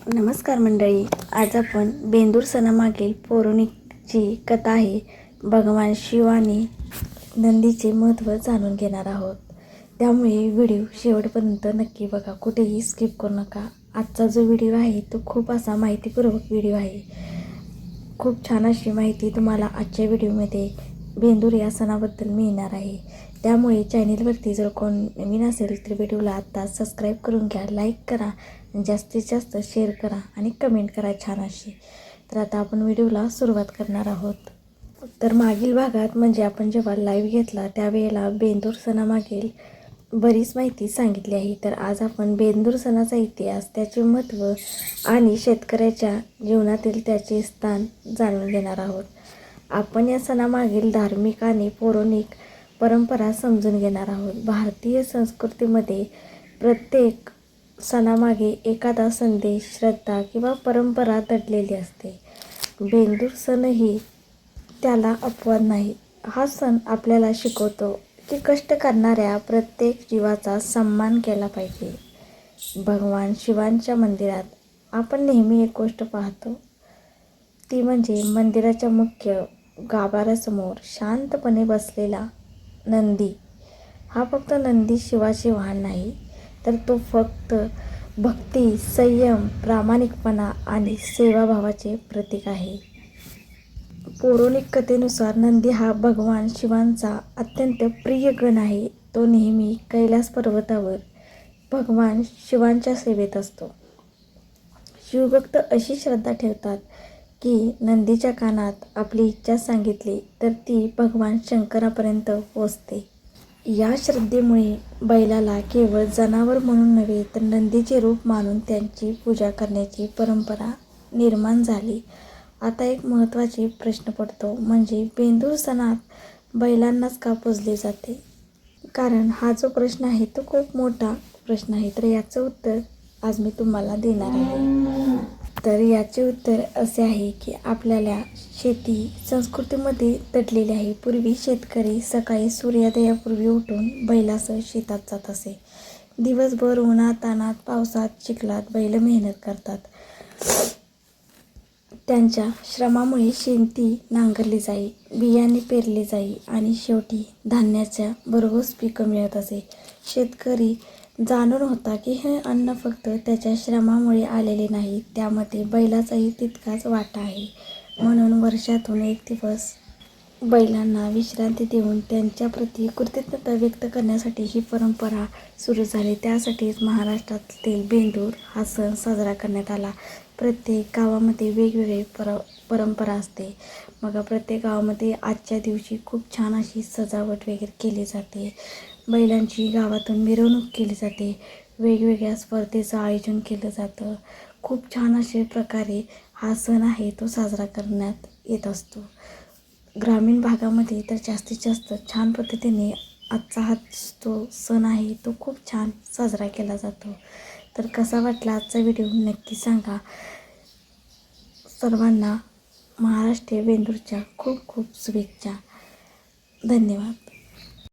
नमस्कार मंडळी, आज आपण बेंदूर सणामागील पौराणिक जी कथा आहे भगवान शिव आणि नंदीचे महत्त्व जाणून घेणार आहोत. त्यामुळे व्हिडिओ शेवटपर्यंत नक्की बघा, कुठेही स्किप करू नका. आजचा जो व्हिडिओ आहे तो खूप असा माहितीपूर्वक व्हिडिओ आहे. खूप छान अशी माहिती तुम्हाला आजच्या व्हिडिओमध्ये बेंदूर या सणाबद्दल मिळणार आहे. त्यामुळे चॅनेलवरती जर कोण नवीन असेल तर व्हिडिओला आत्ता सबस्क्राईब करून घ्या, लाईक करा, जास्तीत जास्त शेअर करा आणि कमेंट करा छान अशी. तर आता आपण व्हिडिओला सुरुवात करणार आहोत. तर मागील भागात म्हणजे आपण जेव्हा लाईव्ह घेतला त्यावेळेला बेंदूर सणामागील बरीच माहिती सांगितली आहे. तर आज आपण बेंदूर सणाचा इतिहास, त्याचे महत्त्व आणि शेतकऱ्याच्या जीवनातील त्याचे स्थान जाणून घेणार आहोत. आपण या सणामागील धार्मिक आणि पौराणिक परंपरा समजून घेणार आहोत. भारतीय संस्कृतीमध्ये प्रत्येक सणामागे एखादा संदेश, श्रद्धा किंवा परंपरा दडलेली असते. बेंदूर सणही त्याला अपवाद नाही. हा सण आपल्याला शिकवतो की कष्ट करणाऱ्या प्रत्येक जीवाचा सन्मान केला पाहिजे. भगवान शिवांच्या मंदिरात आपण नेहमी एक गोष्ट पाहतो, ती म्हणजे मंदिराच्या मुख्य गाभाऱ्यासमोर शांतपणे बसलेला नंदी. हा फक्त नंदी शिवाचे वाहन नाही, तर तो फक्त भक्ती, संयम, प्रामाणिकपणा आणि सेवाभावाचे प्रतीक आहे. पौराणिक कथेनुसार नंदी हा भगवान शिवांचा अत्यंत प्रिय गण आहे. तो नेहमी कैलास पर्वतावर भगवान शिवांच्या सेवेत असतो. शिवभक्त अशी श्रद्धा ठेवतात की नंदीच्या कानात आपली इच्छा सांगितली तर ती भगवान शंकरापर्यंत पोहोचते. या श्रद्धेमुळे बैलाला केवळ जनावर म्हणून नव्हे तर नंदीचे रूप मानून त्यांची पूजा करण्याची परंपरा निर्माण झाली. आता एक महत्त्वाचा प्रश्न पडतो, म्हणजे बेंदूर सणात बैलांनाच का पूजले जाते? कारण हा जो प्रश्न आहे तो खूप मोठा प्रश्न आहे. तर याचं उत्तर आज मी तुम्हाला देणार आहे. तर याचे उत्तर असे आहे की आपल्याला शेती संस्कृतीमध्ये दडलेले आहे. पूर्वी शेतकरी सकाळी सूर्योदयापूर्वी उठून बैलासह शेतात जात असे. दिवसभर उन्हात तानात, पावसात, चिखलात बैल मेहनत करतात. त्यांच्या श्रमामुळे शेती नांगरली जाई, बियाणे पेरले जाई आणि शेवटी धान्याच्या भरघोस पिकं मिळत असे. शेतकरी जाणून होता की हे अन्न फक्त त्याच्या श्रमामुळे आलेले नाही, त्यामध्ये बैलाचाही तितकाच वाटा आहे. म्हणून वर्षातून एक दिवस बैलांना विश्रांती देऊन त्यांच्याप्रती कृतज्ञता व्यक्त करण्यासाठी ही परंपरा सुरू झाली. त्यासाठीच महाराष्ट्रातील बेंदूर हा सण साजरा करण्यात आला. प्रत्येक गावामध्ये वेगवेगळी परंपरा असते. मग प्रत्येक गावामध्ये आजच्या दिवशी खूप छान अशी सजावट वगैरे केली जाते. बैलांची गावातून मिरवणूक केली जाते. वेगवेगळ्या स्पर्धेचं आयोजन केलं जातं. खूप छान अशा प्रकारे हा सण आहे तो साजरा करण्यात येत असतो. ग्रामीण भागामध्ये तर जास्तीत जास्त छान पद्धतीने आजचा हा जो सण आहे तो खूप छान साजरा केला जातो. तर कसा वाटला आजचा व्हिडिओ नक्की सांगा. सर्वांना महाराष्ट्रीय बेंदूरच्या खूप खूप शुभेच्छा. धन्यवाद.